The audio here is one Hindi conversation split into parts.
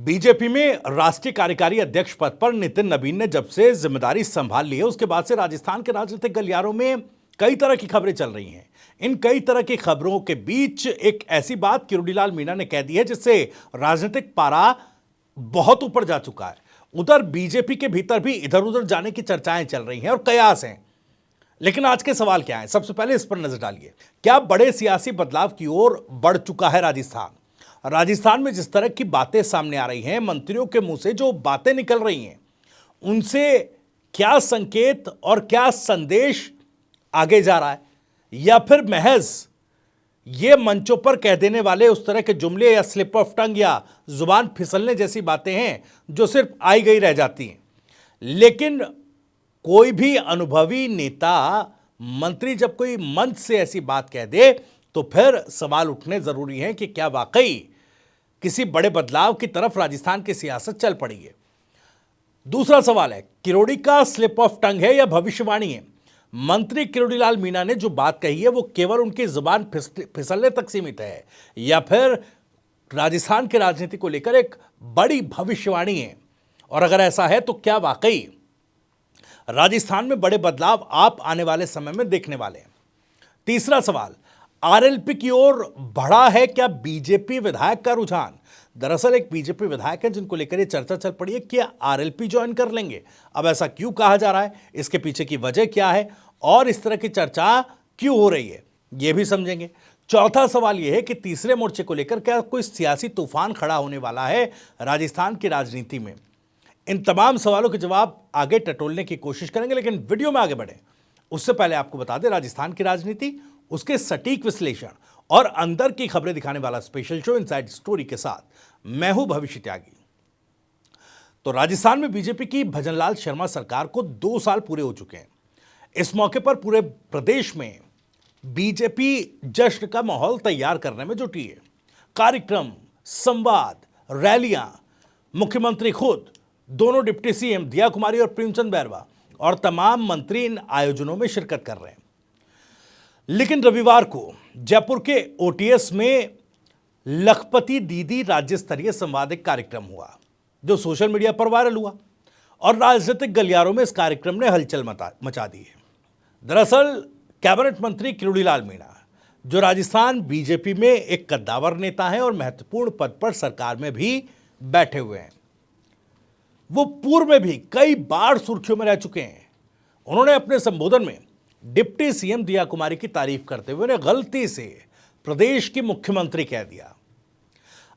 बीजेपी में राष्ट्रीय कार्यकारी अध्यक्ष पद पर नितिन नवीन ने जब से जिम्मेदारी संभाल ली है, उसके बाद से राजस्थान के राजनीतिक गलियारों में कई तरह की खबरें चल रही हैं। इन कई तरह की खबरों के बीच एक ऐसी बात किरोड़ीलाल मीणा ने कह दी है जिससे राजनीतिक पारा बहुत ऊपर जा चुका है। उधर बीजेपी के भीतर भी इधर उधर जाने की चर्चाएं चल रही हैं और कयास हैं। लेकिन आज के सवाल क्या है, सबसे पहले इस पर नजर डालिए। क्या बड़े सियासी बदलाव की ओर बढ़ चुका है राजस्थान? राजस्थान में जिस तरह की बातें सामने आ रही हैं, मंत्रियों के मुंह से जो बातें निकल रही हैं, उनसे क्या संकेत और क्या संदेश आगे जा रहा है, या फिर महज ये मंचों पर कह देने वाले उस तरह के जुमले या स्लिप ऑफ टंग या जुबान फिसलने जैसी बातें हैं जो सिर्फ आई गई रह जाती हैं। लेकिन कोई भी अनुभवी नेता, मंत्री जब कोई मंच से ऐसी बात कह दे तो फिर सवाल उठने जरूरी हैं कि क्या वाकई किसी बड़े बदलाव की तरफ राजस्थान की सियासत चल पड़ी है। दूसरा सवाल है, किरोड़ी का स्लिप ऑफ टंग है या भविष्यवाणी है? मंत्री किरोड़ीलाल मीणा ने जो बात कही है वो केवल उनकी जुबान फिसलने तक सीमित है, या फिर राजस्थान की राजनीति को लेकर एक बड़ी भविष्यवाणी है? और अगर ऐसा है तो क्या वाकई राजस्थान में बड़े बदलाव आप आने वाले समय में देखने वाले हैं? तीसरा सवाल, आरएलपी की ओर बढ़ा है क्या बीजेपी विधायक का रुझान? दरअसल एक बीजेपी विधायक है जिनको लेकर ये चर्चा चल पड़ी है कि आरएलपी ज्वाइन कर लेंगे। अब ऐसा क्यों कहा जा रहा है, इसके पीछे की वजह क्या है और इस तरह की चर्चा क्यों हो रही है, यह भी समझेंगे। चौथा सवाल यह है कि तीसरे मोर्चे को लेकर क्या कोई सियासी तूफान खड़ा होने वाला है राजस्थान की राजनीति में? इन तमाम सवालों के जवाब आगे टटोलने की कोशिश करेंगे, लेकिन वीडियो में आगे बढ़े उससे पहले आपको बता दें, राजस्थान की राजनीति, उसके सटीक विश्लेषण और अंदर की खबरें दिखाने वाला स्पेशल शो इनसाइड स्टोरी के साथ मैं हूं भविष्य त्यागी। तो राजस्थान में बीजेपी की भजनलाल शर्मा सरकार को 2 साल पूरे हो चुके हैं। इस मौके पर पूरे प्रदेश में बीजेपी जश्न का माहौल तैयार करने में जुटी है। कार्यक्रम, संवाद, रैलियां, मुख्यमंत्री खुद, दोनों डिप्टी सीएम दिया कुमारी और प्रेमचंद बैरवा और तमाम मंत्री इन आयोजनों में शिरकत कर रहे हैं। लेकिन रविवार को जयपुर के ओटीएस में लखपति दीदी राज्य स्तरीय संवादिक कार्यक्रम हुआ जो सोशल मीडिया पर वायरल हुआ और राजनीतिक गलियारों में इस कार्यक्रम ने हलचल मचा दी है। दरअसल कैबिनेट मंत्री किरोड़ीलाल मीणा, जो राजस्थान बीजेपी में एक कद्दावर नेता हैं और महत्वपूर्ण पद पर सरकार में भी बैठे हुए हैं, वो पूर्व में भी कई बार सुर्खियों में रह चुके हैं। उन्होंने अपने संबोधन में डिप्टी सीएम दिया कुमारी की तारीफ करते हुए उन्हें गलती से प्रदेश की मुख्यमंत्री कह दिया।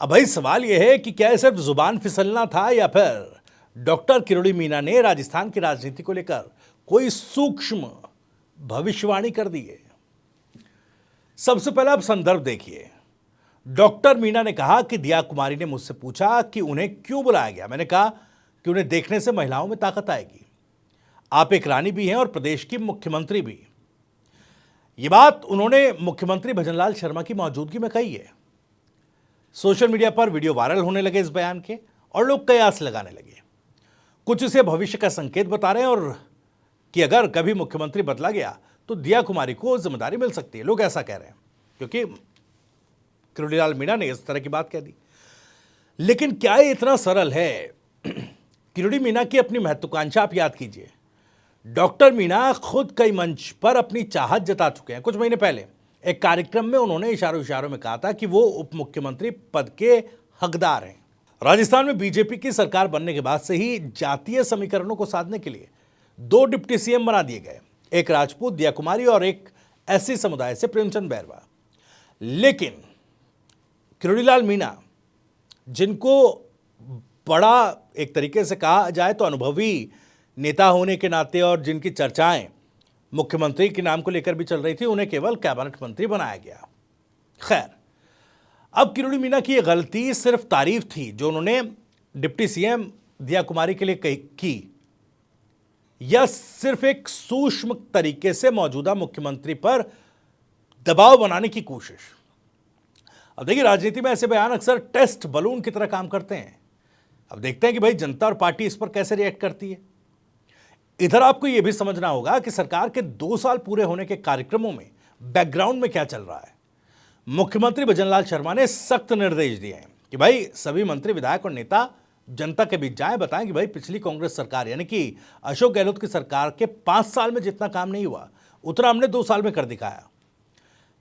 अब भाई सवाल यह है कि क्या सिर्फ जुबान फिसलना था या फिर डॉक्टर किरोड़ी मीणा ने राजस्थान की राजनीति को लेकर कोई सूक्ष्म भविष्यवाणी कर दी है? सबसे पहले आप संदर्भ देखिए। डॉक्टर मीणा ने कहा कि दिया कुमारी ने मुझसे पूछा कि उन्हें क्यों बुलाया गया। मैंने कहा कि उन्हें देखने से महिलाओं में ताकत आएगी। आप एक रानी भी हैं और प्रदेश की मुख्यमंत्री भी। यह बात उन्होंने मुख्यमंत्री भजनलाल शर्मा की मौजूदगी में कही है। सोशल मीडिया पर वीडियो वायरल होने लगे इस बयान के और लोग कयास लगाने लगे। कुछ इसे भविष्य का संकेत बता रहे हैं और कि अगर कभी मुख्यमंत्री बदला गया तो दिया कुमारी को जिम्मेदारी मिल सकती है। लोग ऐसा कह रहे हैं क्योंकि किरोड़ीलाल मीणा ने इस तरह की बात कह दी। लेकिन क्या ये इतना सरल है? किरोड़ी मीणा की अपनी महत्वाकांक्षा आप याद कीजिए। डॉक्टर मीणा खुद कई मंच पर अपनी चाहत जता चुके हैं। कुछ महीने पहले एक कार्यक्रम में उन्होंने इशारों में कहा था कि वो उप मुख्यमंत्री पद के हकदार हैं। राजस्थान में बीजेपी की सरकार बनने के बाद से ही जातीय समीकरणों को साधने के लिए 2 डिप्टी सीएम बना दिए गए, एक राजपूत दिया कुमारी और एक एससी समुदाय से प्रेमचंद बैरवा। लेकिन किरोड़ीलाल मीणा, जिनको बड़ा एक तरीके से कहा जाए तो अनुभवी नेता होने के नाते और जिनकी चर्चाएं मुख्यमंत्री के नाम को लेकर भी चल रही थी, उन्हें केवल कैबिनेट मंत्री बनाया गया। खैर, अब किरोड़ी मीणा की यह गलती सिर्फ तारीफ थी जो उन्होंने डिप्टी सीएम दिया कुमारी के लिए की, या सिर्फ एक सूक्ष्म तरीके से मौजूदा मुख्यमंत्री पर दबाव बनाने की कोशिश? अब देखिए, राजनीति में ऐसे बयान अक्सर टेस्ट बलून की तरह काम करते हैं। अब देखते हैं कि भाई जनता और पार्टी इस पर कैसे रिएक्ट करती है। इधर आपको यह भी समझना होगा कि सरकार के 2 साल पूरे होने के कार्यक्रमों में बैकग्राउंड में क्या चल रहा है। मुख्यमंत्री भजनलाल शर्मा ने सख्त निर्देश दिए हैं कि भाई सभी मंत्री, विधायक और नेता जनता के बीच जाएं, बताएं कि भाई पिछली कांग्रेस सरकार यानी कि अशोक गहलोत की सरकार के 5 साल में जितना काम नहीं हुआ उतना हमने 2 साल में कर दिखाया।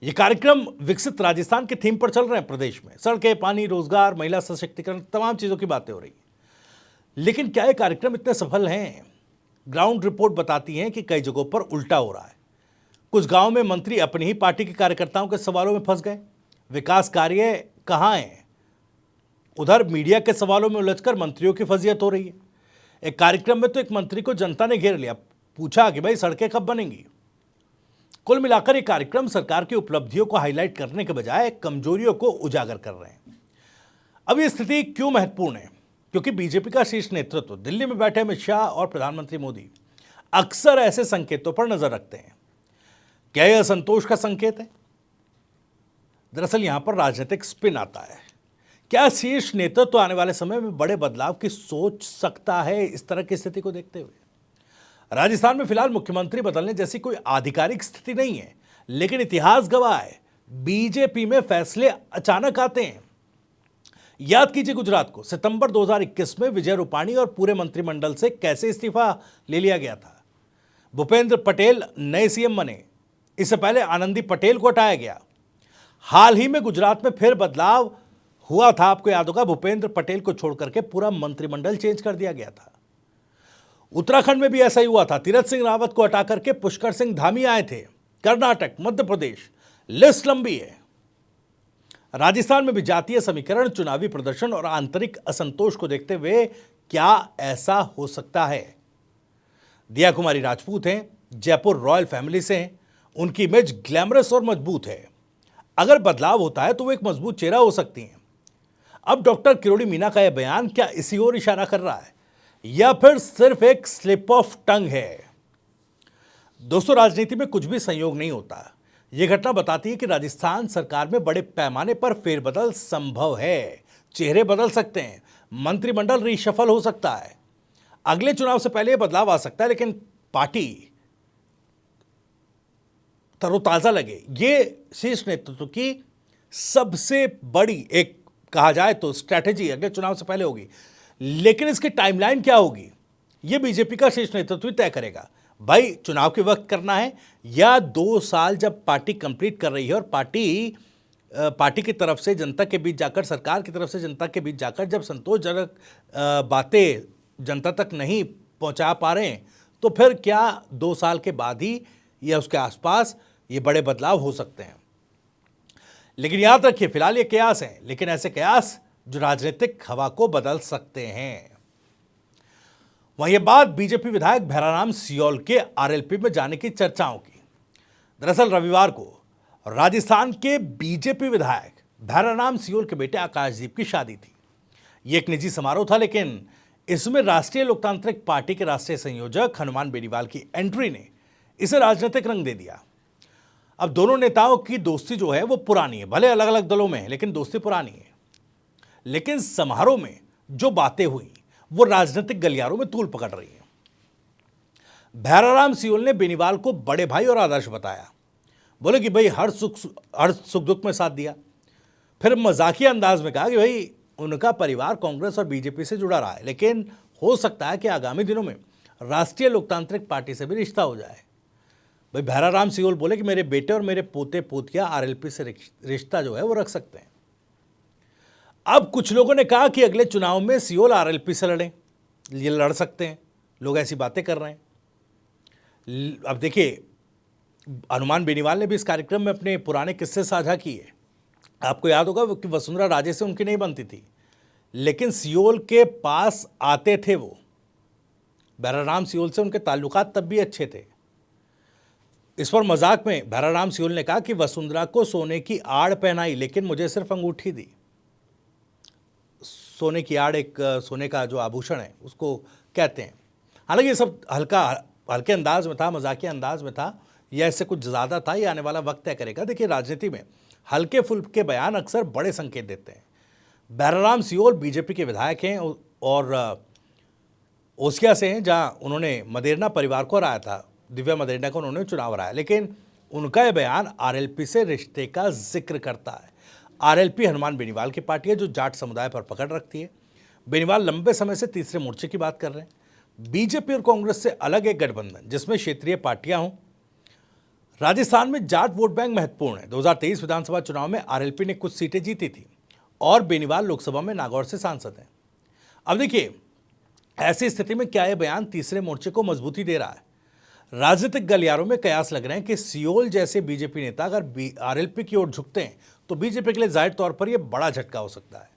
ये कार्यक्रम विकसित राजस्थान के थीम पर चल रहे हैं प्रदेश में। सड़कें, पानी, रोजगार, महिला सशक्तिकरण, तमाम चीजों की बातें हो रही हैं। लेकिन क्या ये कार्यक्रम इतने सफल हैं? ग्राउंड रिपोर्ट बताती है कि कई जगहों पर उल्टा हो रहा है। कुछ गांव में मंत्री अपनी ही पार्टी के कार्यकर्ताओं के सवालों में फंस गए। विकास कार्य कहां हैं? उधर मीडिया के सवालों में उलझकर मंत्रियों की फजीयत हो रही है। एक कार्यक्रम में तो एक मंत्री को जनता ने घेर लिया, पूछा कि भाई सड़कें कब बनेंगी। कुल मिलाकर ये कार्यक्रम सरकार की उपलब्धियों को हाईलाइट करने के बजाय कमजोरियों को उजागर कर रहे हैं। अब ये स्थिति क्यों महत्वपूर्ण है? क्योंकि बीजेपी का शीर्ष नेतृत्व, दिल्ली में बैठे अमित शाह और प्रधानमंत्री मोदी अक्सर ऐसे संकेतों पर नजर रखते हैं। क्या यह असंतोष का संकेत है? दरअसल यहां पर राजनीतिक स्पिन आता है। क्या शीर्ष नेतृत्व आने वाले समय में बड़े बदलाव की सोच सकता है इस तरह की स्थिति को देखते हुए? राजस्थान में फिलहाल मुख्यमंत्री बदलने जैसी कोई आधिकारिक स्थिति नहीं है, लेकिन इतिहास गवाह है, बीजेपी में फैसले अचानक आते हैं। याद कीजिए गुजरात को सितंबर 2021 में विजय रूपाणी और पूरे मंत्रिमंडल से कैसे इस्तीफा ले लिया गया था। भूपेंद्र पटेल नए सीएम बने, इससे पहले आनंदी पटेल को हटाया गया। हाल ही में गुजरात में फिर बदलाव हुआ था, आपको याद होगा, भूपेंद्र पटेल को छोड़कर के पूरा मंत्रिमंडल चेंज कर दिया गया था। उत्तराखंड में भी ऐसा ही हुआ था, तीरथ सिंह रावत को हटा करके पुष्कर सिंह धामी आए थे। कर्नाटक, मध्य प्रदेश, लिस्ट लंबी है। राजस्थान में भी जातीय समीकरण, चुनावी प्रदर्शन और आंतरिक असंतोष को देखते हुए क्या ऐसा हो सकता है? दिया कुमारी राजपूत हैं, जयपुर रॉयल फैमिली से हैं, उनकी इमेज ग्लैमरस और मजबूत है। अगर बदलाव होता है तो वो एक मजबूत चेहरा हो सकती हैं। अब डॉक्टर किरोड़ी मीना का यह बयान क्या इसी ओर इशारा कर रहा है या फिर सिर्फ एक स्लिप ऑफ टंग है? दोस्तों, राजनीति में कुछ भी संयोग नहीं होता। यह घटना बताती है कि राजस्थान सरकार में बड़े पैमाने पर फेरबदल संभव है। चेहरे बदल सकते हैं, मंत्रिमंडल रीशफल हो सकता है, अगले चुनाव से पहले बदलाव आ सकता है, लेकिन पार्टी तरोताजा लगे, ये शीर्ष नेतृत्व की सबसे बड़ी एक कहा जाए तो स्ट्रैटेजी अगले चुनाव से पहले होगी। लेकिन इसकी टाइमलाइन क्या होगी, यह बीजेपी का शीर्ष नेतृत्व तय करेगा। भाई चुनाव के वक्त करना है या 2 साल जब पार्टी कंप्लीट कर रही है और पार्टी की तरफ से जनता के बीच जाकर, सरकार की तरफ से जनता के बीच जाकर जब संतोषजनक बातें जनता तक नहीं पहुंचा पा रहे हैं, तो फिर क्या 2 साल के बाद ही या उसके आसपास ये बड़े बदलाव हो सकते हैं? लेकिन याद रखिए, फिलहाल ये कयास है, लेकिन ऐसे कयास जो राजनीतिक हवा को बदल सकते हैं। वहीं ये बात बीजेपी विधायक भैराराम सियोल के आरएलपी में जाने की चर्चाओं की। दरअसल रविवार को राजस्थान के बीजेपी विधायक भैराराम सियोल के बेटे आकाशदीप की शादी थी। ये एक निजी समारोह था, लेकिन इसमें राष्ट्रीय लोकतांत्रिक पार्टी के राष्ट्रीय संयोजक हनुमान बेनीवाल की एंट्री ने इसे राजनीतिक रंग दे दिया। अब दोनों नेताओं की दोस्ती जो है वो पुरानी है, भले अलग अलग दलों में है, लेकिन दोस्ती पुरानी है। लेकिन समारोह में जो बातें हुई वो राजनीतिक गलियारों में तूल पकड़ रही हैं। भैराराम सियोल ने बेनीवाल को बड़े भाई और आदर्श बताया, बोले कि भाई हर सुख दुख में साथ दिया। फिर मजाकिया अंदाज में कहा कि भाई उनका परिवार कांग्रेस और बीजेपी से जुड़ा रहा है, लेकिन हो सकता है कि आगामी दिनों में राष्ट्रीय लोकतांत्रिक पार्टी से भी रिश्ता हो जाए। भाई भैराराम सियोल बोले कि मेरे बेटे और मेरे पोते पोतियां आरएलपी से रिश्ता जो है वो रख सकते हैं। अब कुछ लोगों ने कहा कि अगले चुनाव में सियोल आरएलपी से लड़ें, ये लड़ सकते हैं, लोग ऐसी बातें कर रहे हैं। अब देखिए, हनुमान बेनीवाल ने भी इस कार्यक्रम में अपने पुराने किस्से साझा किए। आपको याद होगा कि वसुंधरा राजे से उनकी नहीं बनती थी, लेकिन सियोल के पास आते थे वो। भैराराम सियोल से उनके ताल्लुकात तब भी अच्छे थे। इस पर मजाक में भैराराम सियोल ने कहा कि वसुंधरा को सोने की आड़ पहनाई, लेकिन मुझे सिर्फ अंगूठी दी। सोने की आड़ एक सोने का जो आभूषण है उसको कहते हैं। हालांकि ये सब हल्के अंदाज में था, मजाकिया अंदाज में था, या इससे कुछ ज़्यादा था, ये आने वाला वक्त तय करेगा। देखिए, राजनीति में हल्के फुल्के बयान अक्सर बड़े संकेत देते हैं। भैराराम सियोल बीजेपी के विधायक हैं और ओसिया से हैं, जहां उन्होंने मदेरना परिवार को हराया था, दिव्या मदेरना को उन्होंने चुनाव हराया, लेकिन उनका यह बयान आरएलपी से रिश्ते का जिक्र करता है। आरएलपी हनुमान बेनीवाल की पार्टी है जो जाट समुदाय पर पकड़ रखती है। बेनीवाल लंबे समय से तीसरे मोर्चे की बात कर रहे हैं। बीजेपी और कांग्रेस से अलग एक गठबंधन जिसमें क्षेत्रीय पार्टियां हों। राजस्थान में जाट वोट बैंक महत्वपूर्ण है। 2023 विधानसभा चुनाव में आरएलपी ने कुछ सीटें जीती थी और बेनीवाल लोकसभा में नागौर से सांसद हैं। अब देखिए, ऐसी स्थिति में क्या यह बयान तीसरे मोर्चे को मजबूती दे रहा है? राजनीतिक गलियारों में कयास लग रहे हैं कि सियोल जैसे बीजेपी नेता अगर आरएलपी की ओर झुकते हैं तो बीजेपी के लिए जाहिर तौर पर यह बड़ा झटका हो सकता है।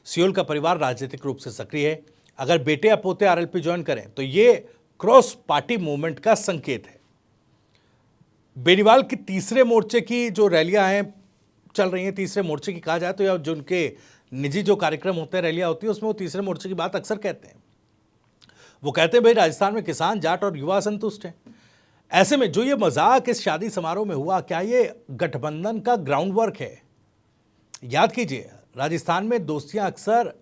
सियोल का परिवार राजनीतिक रूप से सक्रिय है। अगर बेटे या पोते आरएलपी ज्वाइन करें तो यह क्रॉस पार्टी मूवमेंट का संकेत है। बेनीवाल की तीसरे मोर्चे की जो रैलियां हैं चल रही हैं, तीसरे मोर्चे की कहा जाए तो, या जो उनके निजी जो कार्यक्रम होते हैं, रैलियां होती है, उसमें वो तीसरे मोर्चे की बात अक्सर कहते हैं। वो कहते हैं भाई राजस्थान में किसान, जाट और युवा असंतुष्ट हैं। ऐसे में जो ये मजाक इस शादी समारोह में हुआ, क्या ये गठबंधन का ग्राउंड वर्क है? याद कीजिए, राजस्थान में दोस्तियां अक्सर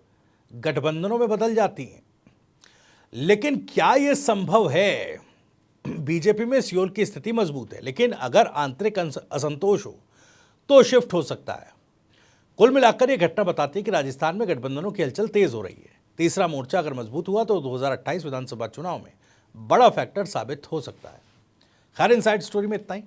गठबंधनों में बदल जाती हैं। लेकिन क्या यह संभव है? बीजेपी में सियोल की स्थिति मजबूत है, लेकिन अगर आंतरिक असंतोष हो तो शिफ्ट हो सकता है। कुल मिलाकर यह घटना बताती है कि राजस्थान में गठबंधनों की हलचल तेज हो रही है। तीसरा मोर्चा अगर मजबूत हुआ तो 2028 विधानसभा चुनाव में बड़ा फैक्टर साबित हो सकता है। खैर, इनसाइड स्टोरी में इतना ही।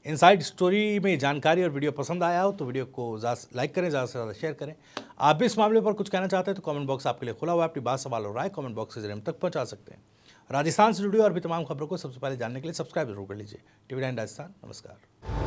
इनसाइड स्टोरी में जानकारी और वीडियो पसंद आया हो तो वीडियो को लाइक करें, ज़्यादा से ज़्यादा शेयर करें। आप भी इस मामले पर कुछ कहना चाहते हैं तो कमेंट बॉक्स आपके लिए खुला हुआ है। अपनी बात, सवाल और राय कमेंट बॉक्स के जरिए हम तक पहुंचा सकते हैं। राजस्थान से जुड़ी और भी तमाम खबरों को सबसे पहले जानने के लिए सब्सक्राइब जरूर कर लीजिए। TV9 राजस्थान। नमस्कार।